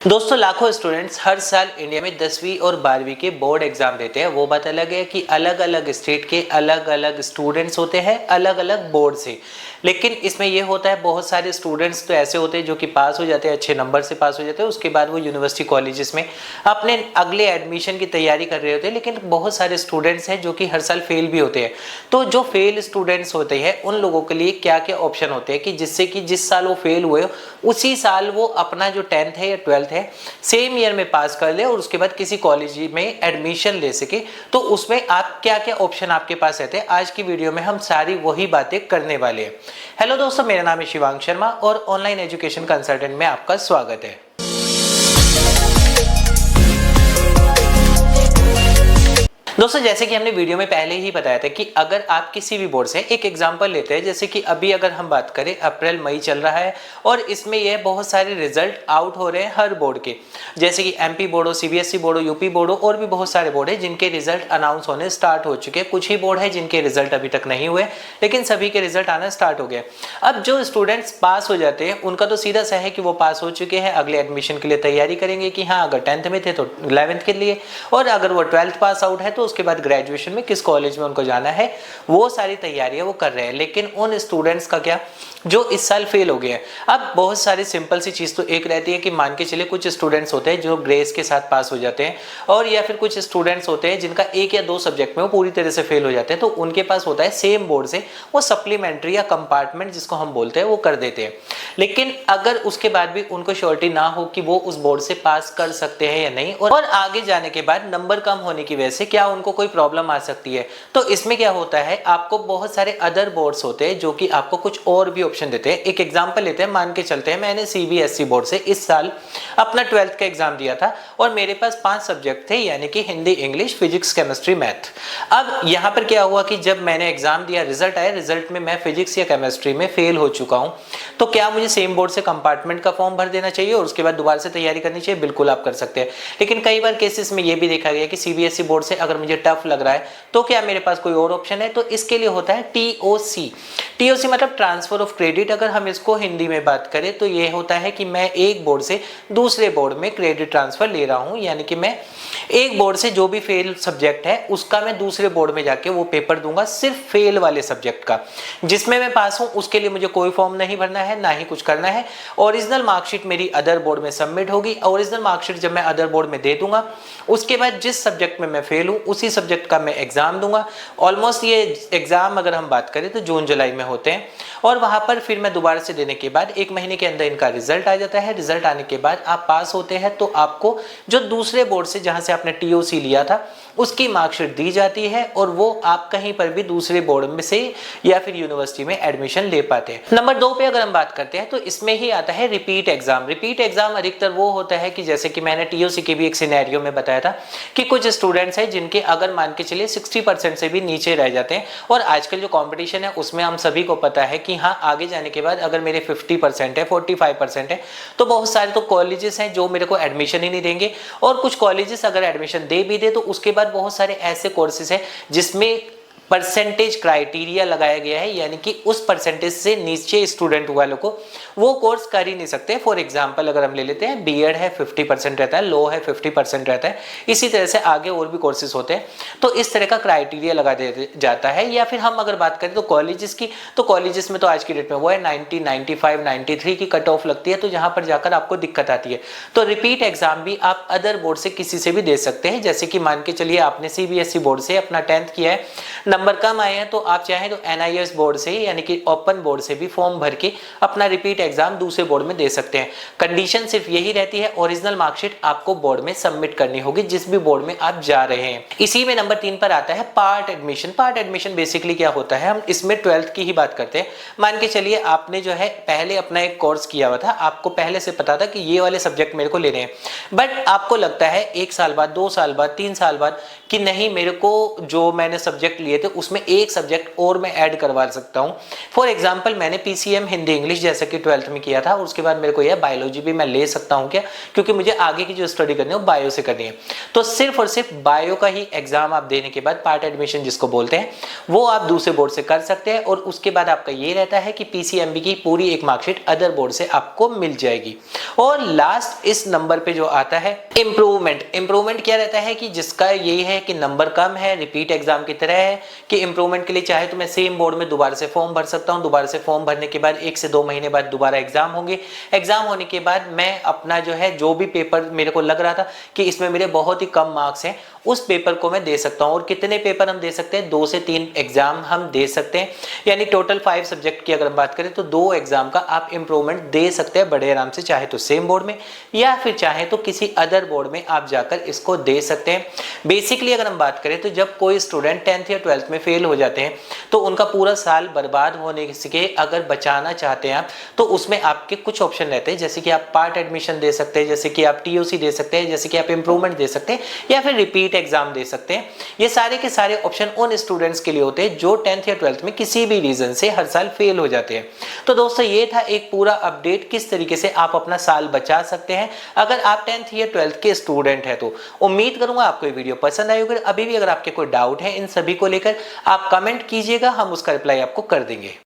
दोस्तों लाखों स्टूडेंट्स हर साल इंडिया में 10वीं और 12वीं के बोर्ड एग्जाम देते हैं। वो बात अलग है कि अलग अलग स्टेट के अलग अलग स्टूडेंट्स होते हैं अलग अलग बोर्ड से। लेकिन इसमें यह होता है बहुत सारे स्टूडेंट्स तो ऐसे होते हैं जो कि पास हो जाते हैं, अच्छे नंबर से पास हो जाते हैं। उसके बाद वो यूनिवर्सिटी कॉलेजेस में अपने अगले एडमिशन की तैयारी कर रहे होते हैं। लेकिन बहुत सारे स्टूडेंट्स हैं जो कि हर साल फेल भी होते हैं। तो जो फेल स्टूडेंट्स होते हैं उन लोगों के लिए क्या क्या ऑप्शन होते हैं कि जिससे कि जिस साल वो फेल हुए उसी साल वो अपना जो 10th है या 12th है सेम ईयर में पास कर ले और उसके बाद किसी कॉलेज में एडमिशन ले सके। तो उसमें आप क्या क्या ऑप्शन आपके पास रहते हैं, आज की वीडियो में हम सारी वही बातें करने वाले हैं। हेलो दोस्तों, मेरा नाम है शिवांग शर्मा और ऑनलाइन एजुकेशन कंसल्टेंट में आपका स्वागत है। दोस्तों जैसे कि हमने वीडियो में पहले ही बताया था कि अगर आप किसी भी बोर्ड से एक एग्जांपल लेते हैं, जैसे कि अभी अगर हम बात करें अप्रैल मई चल रहा है और इसमें यह बहुत सारे रिजल्ट आउट हो रहे हैं हर बोर्ड के, जैसे कि एमपी बोर्ड हो, सीबीएसई बोर्ड हो, यूपी बोर्ड हो और भी बहुत सारे बोर्ड है जिनके रिजल्ट अनाउंस होने स्टार्ट हो चुके हैं। कुछ ही बोर्ड है जिनके रिजल्ट अभी तक नहीं हुए लेकिन सभी के रिजल्ट आना स्टार्ट हो गए। अब जो स्टूडेंट्स पास हो जाते हैं उनका तो सीधा सा है कि वो पास हो चुके हैं, अगले एडमिशन के लिए तैयारी करेंगे कि हाँ अगर 10th में थे तो 11th के लिए, और अगर वो 12th पास आउट है तो उसके बाद ग्रेजुएशन में किस कॉलेज में उनको जाना है वो सारी तैयारियां वो कर रहे हैं। लेकिन उन स्टूडेंट्स का क्या जो इस साल फेल हो गए हैं। अब बहुत सारी सिंपल सी चीज तो एक रहती है कि मान के चले कुछ स्टूडेंट्स होते हैं जो ग्रेस के साथ पास हो जाते हैं, और या फिर कुछ स्टूडेंट्स होते हैं जिनका एक या दो सब्जेक्ट में वो पूरी तरह से फेल हो जाते हैं। तो उनके पास होता है सेम बोर्ड से वो सप्लीमेंट्री या कंपार्टमेंट जिसको हम बोलते हैं वो कर देते हैं। लेकिन अगर उसके बाद भी उनको श्योरिटी ना हो कि वो उस बोर्ड से पास कर सकते हैं या नहीं, और आगे जाने के बाद नंबर कम होने की वजह से क्या उनको कोई प्रॉब्लम आ सकती है, तो इसमें क्या होता है आपको बहुत सारे अदर बोर्ड्स होते हैं जो कि आपको कुछ और भी ऑप्शन देते हैं। एक एग्जांपल लेते हैं, मान के चलते हैं मैंने सीबीएसई बोर्ड से इस साल अपना 12th का एग्जाम दिया था और मेरे पास 5 सब्जेक्ट थे, यानी कि Hindi, English, physics, chemistry, math. अब यहाँ पर क्या हुआ कि जब मैंने एग्जाम दिया, रिजल्ट आया, रिजल्ट में मैं फिजिक्स या केमिस्ट्री में फेल हो चुका हूँ। तो क्या मुझे सेम बोर्ड से कंपार्टमेंट का फॉर्म भर देना चाहिए और उसके बाद दोबारा से तैयारी करनी चाहिए? बिल्कुल आप कर सकते हैं। लेकिन कई बार केसेस में ये भी देखा गया कि सीबीएसई बोर्ड से अगर मुझे टफ लग रहा है तो क्या मेरे पास कोई और ऑप्शन है? तो इसके लिए होता है टीओसी। टीओसी मतलब ट्रांसफर ऑफ क्रेडिट। अगर हम इसको हिंदी में बात करें तो ये होता है कि मैं एक बोर्ड से दूसरे बोर्ड में क्रेडिट ट्रांसफर ले रहा हूं, यानी कि मैं एक बोर्ड से जो भी फेल सब्जेक्ट है उसका मैं दूसरे बोर्ड में जाके वो पेपर दूंगा, सिर्फ फेल वाले सब्जेक्ट का। जिसमें मैं पास हूं उसके लिए मुझे कोई फॉर्म नहीं भरना है, ना ही कुछ करना है। ओरिजिनल मार्कशीट मेरी अदर बोर्ड में सबमिट होगी। ओरिजिनल मार्कशीट जब मैं अदर बोर्ड में दे दूंगा उसके बाद जिस सब्जेक्ट में मैं फेल हूं उसी सब्जेक्ट का मैं एग्जाम दूंगा। ऑलमोस्ट ये एग्जाम अगर हम बात करें तो जून जुलाई में होते हैं, और वहां पर फिर मैं दोबारा से देने के बाद 1 महीने के अंदर इनका रिजल्ट आ जाता है। रिजल्ट आने के बाद आप पास होते हैं तो आपको जो दूसरे बोर्ड से जहां से आपने टीओसी लिया था उसकी मार्कशीट दी जाती है और वो आप कहीं पर भी दूसरे बोर्ड में से या फिर यूनिवर्सिटी में एडमिशन ले पाते हैं। नंबर 2 पे अगर हम बात करते हैं तो इसमें ही आता है रिपीट एग्जाम। रिपीट एग्जाम अधिकतर वो होता है कि जैसे कि मैंने टीओसी के भी एक सिनेरियो में बताया था कि कुछ स्टूडेंट्स हैं जिनके अगर मान के चलिए 60% से भी नीचे रह जाते हैं, और आजकल जो कंपटीशन है उसमें हम सभी को पता है कि हाँ आगे जाने के बाद अगर मेरे 50% है, 45% है, तो बहुत सारे तो कॉलेजेस हैं जो मेरे को एडमिशन ही नहीं देंगे, और कुछ कॉलेजेस अगर एडमिशन दे भी दे तो उसके बाद बहुत सारे ऐसे कोर्सेज हैं जिसमें परसेंटेज क्राइटेरिया लगाया गया है, यानी कि उस परसेंटेज से नीचे स्टूडेंट वालों को वो कोर्स कर ही नहीं सकते। फॉर एग्जांपल अगर हम ले लेते हैं बीएड है 50% रहता है, लॉ है 50% रहता है, इसी तरह से आगे और भी कोर्सेज होते हैं। तो इस तरह का क्राइटेरिया लगा दिया जाता है। या फिर हम अगर बात करें तो कॉलेजेस की, तो कॉलेजेस में तो आज की डेट में वो है 90, 95, 93 की कट ऑफ लगती है, तो जहां पर जाकर आपको दिक्कत आती है। तो रिपीट एग्जाम भी आप अदर बोर्ड से किसी से भी दे सकते हैं। जैसे कि मान के चलिए आपने सीबीएसई बोर्ड से अपना 10th किया है, नंबर कम आए हैं, तो आप चाहें तो एनआईएस बोर्ड से यानी कि ओपन बोर्ड से भी फॉर्म भर के अपना रिपीट एग्जाम दूसरे बोर्ड में दे सकते हैं। कंडीशन सिर्फ यही रहती है ओरिजिनल मार्कशीट आपको बोर्ड में सबमिट करनी होगी जिस भी बोर्ड में आप जा रहे हैं। इसी में नंबर 3 पर आता है part admission. Part admission basically क्या होता है, हम इसमें 12th की ही बात करते हैं। मान के चलिए आपने जो है पहले अपना एक कोर्स किया हुआ था, आपको पहले से पता था कि ये वाले सब्जेक्ट मेरे को लेने हैं, बट आपको लगता है 1 साल बाद, 2 साल बाद, 3 साल बाद कि नहीं मेरे को जो मैंने सब्जेक्ट लिए थे उसमें एक सब्जेक्ट और मैं ऐड करवा सकता हूँ। फॉर एग्जाम्पल मैंने पीसीएम हिंदी इंग्लिश जैसा कि 12th में किया था, उसके बाद मेरे को यह बायोलॉजी भी मैं ले सकता हूँ क्या, क्योंकि मुझे आगे की जो स्टडी करनी है वो बायो से करनी है। तो सिर्फ और सिर्फ बायो का ही एग्जाम आप देने के बाद पार्ट एडमिशन जिसको बोलते हैं वो आप दूसरे बोर्ड से कर सकते हैं, और उसके बाद आपका ये रहता है कि पीसीएमबी की पूरी एक मार्कशीट अदर बोर्ड से आपको मिल जाएगी। और लास्ट इस नंबर पे जो आता है इम्प्रूवमेंट क्या रहता है कि जिसका यही है कि नंबर कम है, रिपीट एग्जाम की तरह है कि इम्प्रूवमेंट के लिए चाहे तो मैं सेम बोर्ड में दोबारा से फॉर्म भर सकता हूं, दोबारा से फॉर्म भरने के बाद 1 से 2 महीने बाद दोबारा एग्जाम होंगे, एग्जाम होने के बाद मैं अपना जो है जो भी पेपर मेरे को लग रहा था कि इसमें मेरे बहुत ही कम मार्क्स हैं उस पेपर को मैं दे सकता हूं। और कितने पेपर हम दे सकते हैं, 2 से 3 एग्जाम हम दे सकते हैं, यानी टोटल 5 सब्जेक्ट की अगर हम बात करें तो 2 एग्जाम का आप इम्प्रूवमेंट दे सकते हैं बड़े आराम से, चाहे तो सेम बोर्ड में या फिर चाहे तो किसी अदर बोर्ड में आप जाकर इसको दे सकते हैं। बेसिकली अगर हम बात करें तो जब कोई स्टूडेंट 10th या 12th में फेल हो जाते हैं तो उनका पूरा साल बर्बाद होने से अगर बचाना चाहते हैं आप तो उसमें आपके कुछ ऑप्शन रहते हैं, जैसे कि आप पार्ट एडमिशन दे सकते हैं, जैसे कि आप टीओसी दे सकते हैं, जैसे कि आप इंप्रूवमेंट दे सकते हैं या फिर रिपीट एग्जाम दे सकते हैं। ये सारे के सारे ऑप्शन उन स्टूडेंट्स के लिए होते हैं जो 10th या 12th में किसी भी रीजन से हर साल फेल हो जाते हैं। तो दोस्तों ये था एक पूरा अपडेट किस तरीके से आप अपना साल बचा सकते हैं अगर आप 10th या 12th के स्टूडेंट हैं। तो उम्मीद करूंगा आपको ये वीडियो पसंद आई होगी। अभी भी अगर आपके कोई डाउट है इन सभी को लेकर आप कमेंट कीजिएगा, हम उसका रिप्लाई आपको कर देंगे।